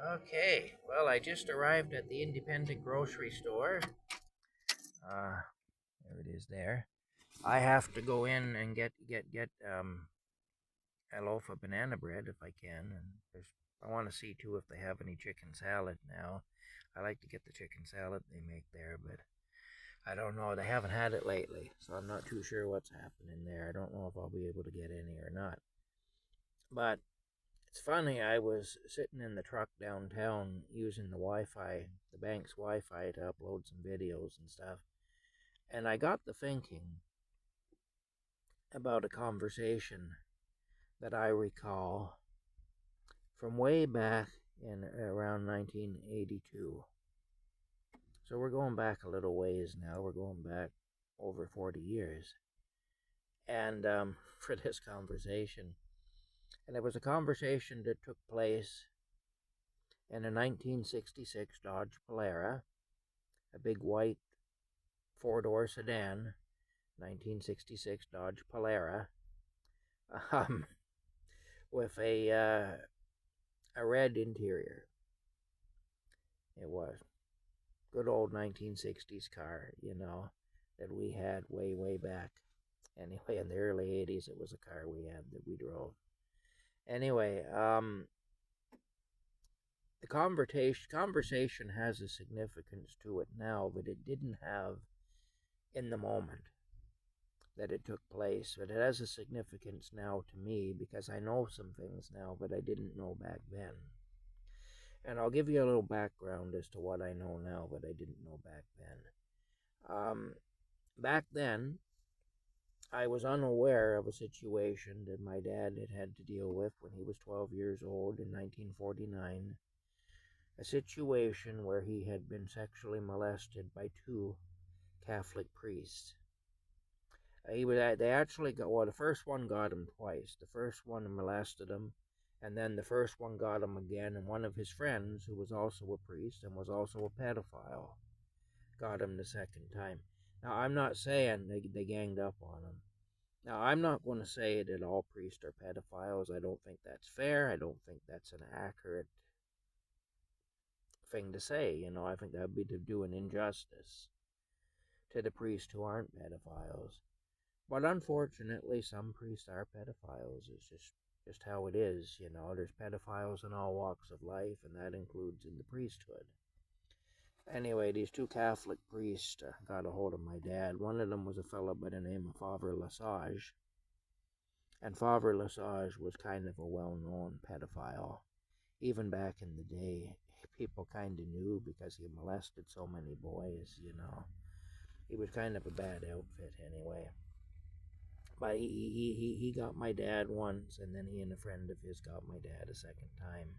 Okay, well, I just arrived at the independent grocery store. Uh, there it is there. I have to go in and get a loaf of banana bread if I can, and I want to see too if they have any chicken salad now. I like to get the chicken salad they make there, but I don't know. They haven't had it lately, so I'm not too sure what's happening there. I don't know if I'll be able to get any or not. But it's funny, I was sitting in the truck downtown using the Wi Fi, the bank's Wi Fi, to upload some videos and stuff. And I got to thinking about a conversation that I recall from way back in around 1982. So we're going back a little ways now. We're going back over 40 years. And for this conversation, and it was a conversation that took place in a 1966 Dodge Polara, a big white four-door sedan, 1966 Dodge Polara, um, with a red interior. It was good old 1960s car, that we had way back. Anyway, in the early 80s, it was a car we had that we drove. Anyway, the conversation has a significance to it now that it didn't have in the moment that it took place, but it has a significance now to me because I know some things now that I didn't know back then. And I'll give you a little background as to what I know now that I didn't know back then. Back then, I was unaware of a situation that my dad had to deal with when he was 12 years old in 1949. A situation where he had been sexually molested by two Catholic priests. They actually got, well, the first one got him twice. The first one molested him, and then the first one got him again, and one of his friends, who was also a priest and was also a pedophile, got him the second time. Now, I'm not saying they ganged up on him. Now, I'm not going to say that all priests are pedophiles. I don't think that's fair. I don't think that's an accurate thing to say. I think that would be to do an injustice to the priests who aren't pedophiles. But unfortunately, some priests are pedophiles. It's just how it is. There's pedophiles in all walks of life, and that includes in the priesthood. Anyway, these two Catholic priests got a hold of my dad. One of them was a fellow by the name of Father Lesage. And Father Lesage was kind of a well-known pedophile. Even back in the day, people kind of knew because he molested so many boys, He was kind of a bad outfit anyway. But he got my dad once, and then he and a friend of his got my dad a second time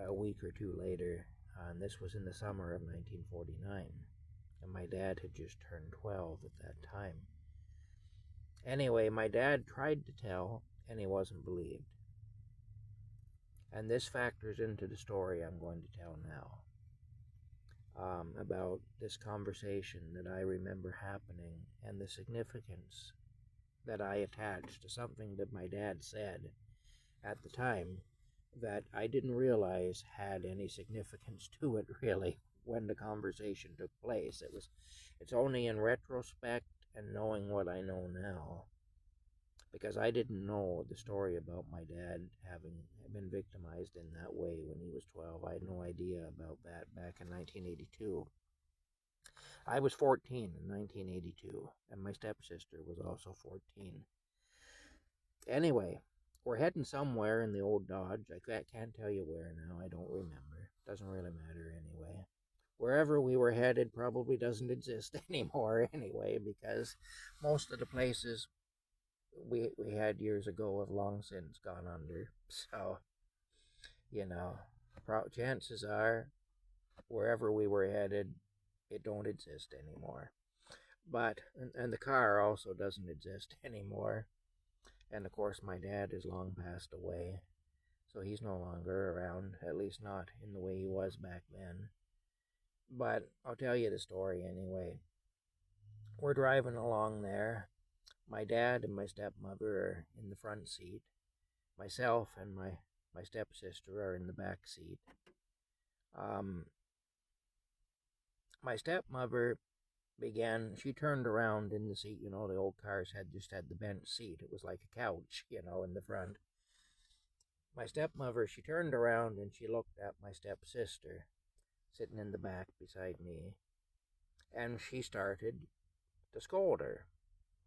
a week or two later. And this was in the summer of 1949. And my dad had just turned 12 at that time. Anyway, my dad tried to tell, and he wasn't believed. And this factors into the story I'm going to tell now. About this conversation that I remember happening and the significance that I attached to something that my dad said at the time that I didn't realize had any significance to it really when the conversation took place. It's only in retrospect and knowing what I know now, because I didn't know the story about my dad having been victimized in that way when he was 12. I had no idea about that back in 1982. I was 14 in 1982, and my stepsister was also 14. Anyway, we're heading somewhere in the old Dodge. I can't tell you where now. I don't remember. Doesn't really matter anyway. Wherever we were headed probably doesn't exist anymore anyway, because most of the places we had years ago have long since gone under. So, chances are wherever we were headed, it don't exist anymore. But, and the car also doesn't exist anymore. And of course, my dad is long passed away, so he's no longer around, at least not in the way he was back then. But I'll tell you the story anyway. We're driving along there. My dad and my stepmother are in the front seat. Myself and my stepsister are in the back seat. Um, my stepmother she turned around in the seat. The old cars had the bench seat. It was like a couch, in the front. My stepmother, she turned around and she looked at my stepsister sitting in the back beside me, and she started to scold her.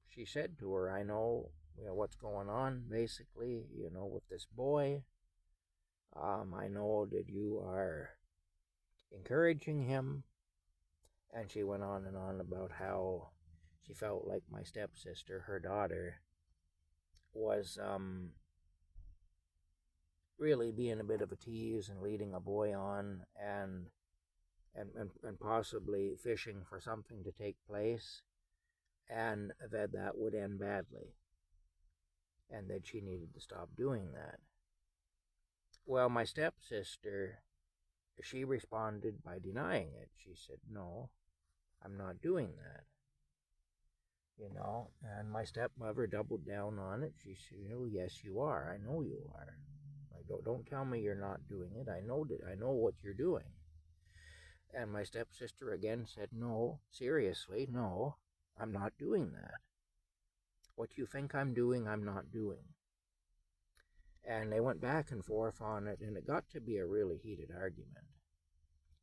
She said to her, I know, what's going on, basically, with this boy. I know that you are encouraging him. And she went on and on about how she felt like my stepsister, her daughter, was really being a bit of a tease and leading a boy on, and possibly fishing for something to take place, and that would end badly, and that she needed to stop doing that. Well, my stepsister, she responded by denying it. She said, no, I'm not doing that. And my stepmother doubled down on it. She said, yes, you are. I know you are. Like, don't tell me you're not doing it. I know what you're doing. And my stepsister again said, no, seriously, no, I'm not doing that. What you think I'm doing, I'm not doing. And they went back and forth on it, and it got to be a really heated argument.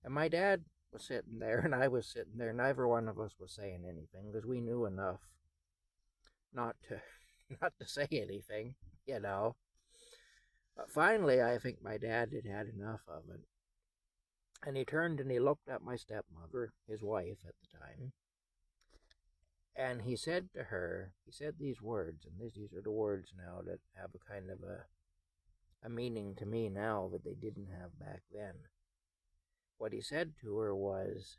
And my dad was sitting there, and I was sitting there. Neither one of us was saying anything because we knew enough not to say anything, But finally, I think my dad had had enough of it. And he turned and he looked at my stepmother, his wife at the time, and he said to her, he said these words, and these are the words now that have a kind of a meaning to me now that they didn't have back then. What he said to her was,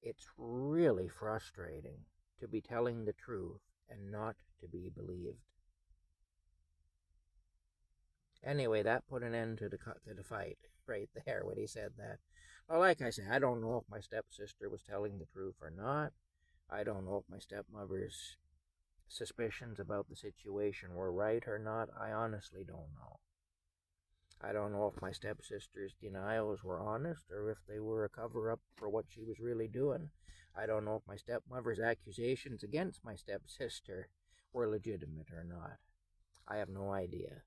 it's really frustrating to be telling the truth and not to be believed. Anyway, that put an end to the fight right there when he said that. Well, like I said, I don't know if my stepsister was telling the truth or not. I don't know if my stepmother's suspicions about the situation were right or not. I honestly don't know. I don't know if my stepsister's denials were honest or if they were a cover-up for what she was really doing. I don't know if my stepmother's accusations against my stepsister were legitimate or not. I have no idea.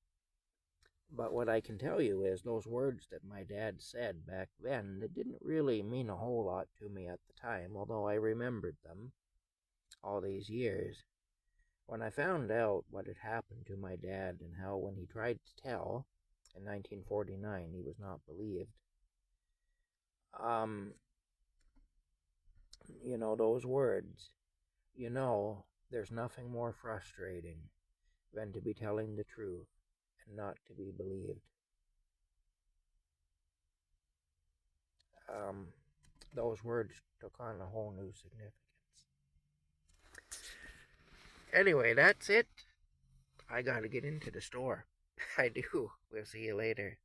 But what I can tell you is those words that my dad said back then, that didn't really mean a whole lot to me at the time, although I remembered them all these years. When I found out what had happened to my dad and how when he tried to tell in 1949 he was not believed, those words, there's nothing more frustrating than to be telling the truth and not to be believed. Those words took on a whole new significance. Anyway, that's it. I gotta get into the store. I do. We'll see you later.